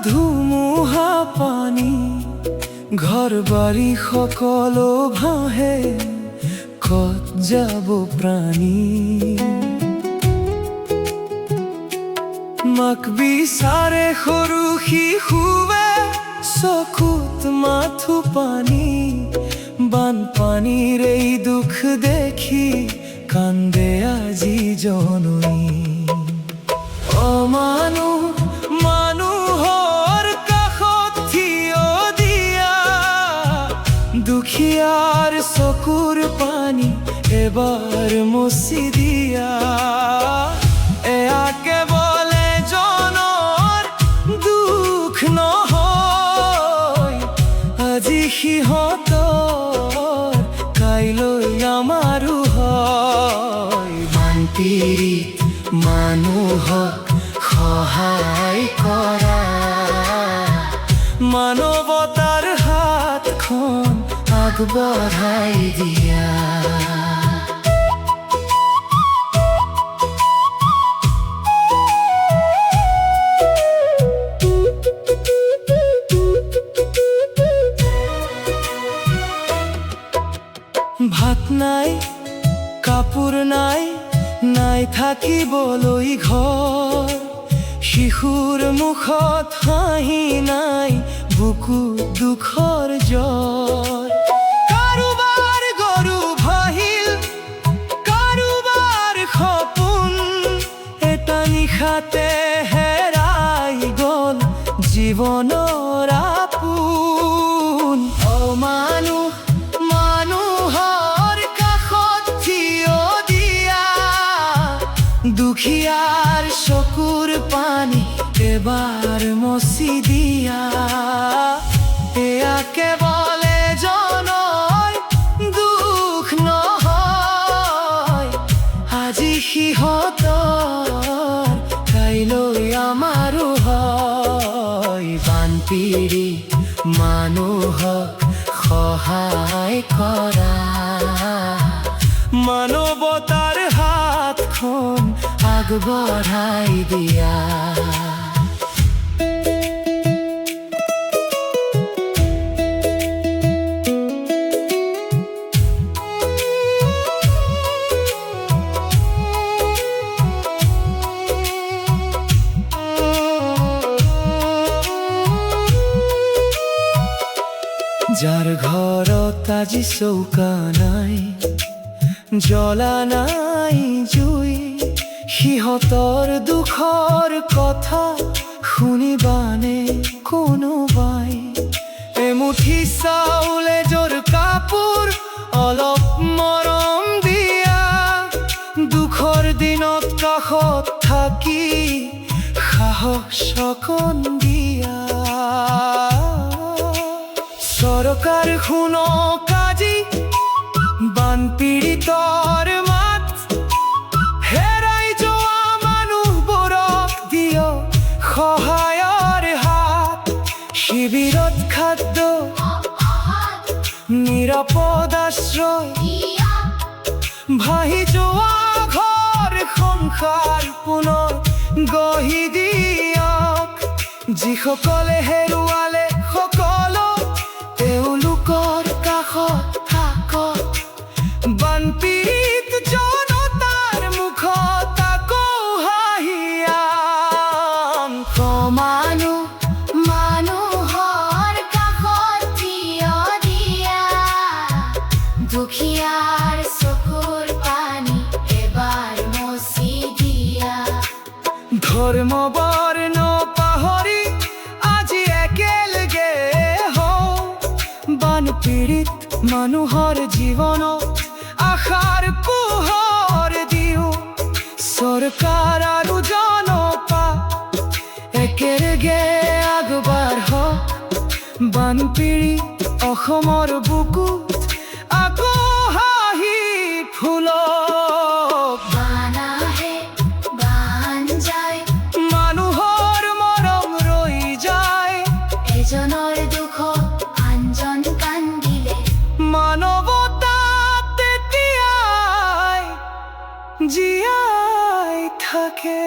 ধুমুহা পানী ঘৰ বাৰী সকলো ভাহে, ক'ত যাব প্ৰাণী? মাক বিচাৰে সৰু শিশুৱে, চকুত মাথো পানী। বানপানীৰ এই দুখ দেখি কান্দে আজি জননী। অমানুহ মানুহৰ কাষত থিয় দিয়া, দুখীয়াৰ চকুৰ পানী এবাৰ মচি দিয়া। এয়া কেৱল এজনৰ দুখ নহয়, আজি সিহঁতৰ কাইলৈ আমাৰো হয়। বানপীড়িত মানুহক সহায় কৰা, মানৱতাৰ হাতখন আগবঢ়াই দিয়া। ভাত নাই, কাপোৰ নাই, নাই থাকিবলৈ ঘৰ। শিশুৰ মুখত হাঁহি নাই, বুকুত দুখৰ জ্বৰ। কাৰোবাৰ গৰু ভাহিল, কাৰোবাৰ সপোন, এটা নিশাতে হেৰাই গ'ল জীৱনৰ আপোন। অমানুহ মানুহৰ কাষত থিয় দিয়া, দুখীয়াৰ চকুৰ পানী এবাৰ মচি দিয়া। এয়া কেৱল এজনৰ দুখ নহয়, আজি সিহঁতৰ কাইলৈ আমাৰো হয়। বানপীড়িত মানুহক সহায় কৰা, মানৱতাৰ হাতখন আগবঢ়াই দিয়া। যাৰ ঘৰত আজি চৌকা নাই, জ্বলা নাই জুই, সিহঁতৰ দুখৰ কথা শুনিবানে কোনোবাই? এমুঠি চাউল, এযোৰ কাপোৰ, অলপ মৰম দিয়া, দুখৰ দিনত কাষত থাকি সাহস অকণ দিয়া। চৰকাৰ শুনক আজি বানপীড়িতৰ মাত, হেৰাই যোৱা মানুহবোৰক দিয়ক সহায়ৰ হাত। শিবিৰত খাদ্য, নিৰাপদ আশ্ৰয়, ভাহি যোৱা ঘৰ সংসাৰ পুনৰ গঢ়ি দিয়ক। যিসকলে হেৰুৱালে সকলো, তেওঁলোকৰ কাষত থাকক। বানপীড়িত জনতাৰ মুখত আকৌ হাঁহি আন। অমানুহ মানুহৰ কাষত থিয় দিয়া, দুখীয়াৰ চকুৰ পানী এবাৰ মচি দিয়া। ধৰ্ম বৰ্ণ পাহৰি আজি একেলগে হওঁ, বানপীড়িত মানুহৰ জীৱনত আশাৰ পোহৰ দিওঁ। চৰকাৰ আৰু জনতা একেলগে আগবাঢ়ক, বানপীড়িত অসমৰ বুকুত আকৌ হাঁহি ফুলক। বান আহে, বান যায়, মানুহৰ মৰম ৰৈ যায়, এজনৰ দুখত আনজন কান্দিলে মানৱতা তেতিয়াই জীয়াই থাকে।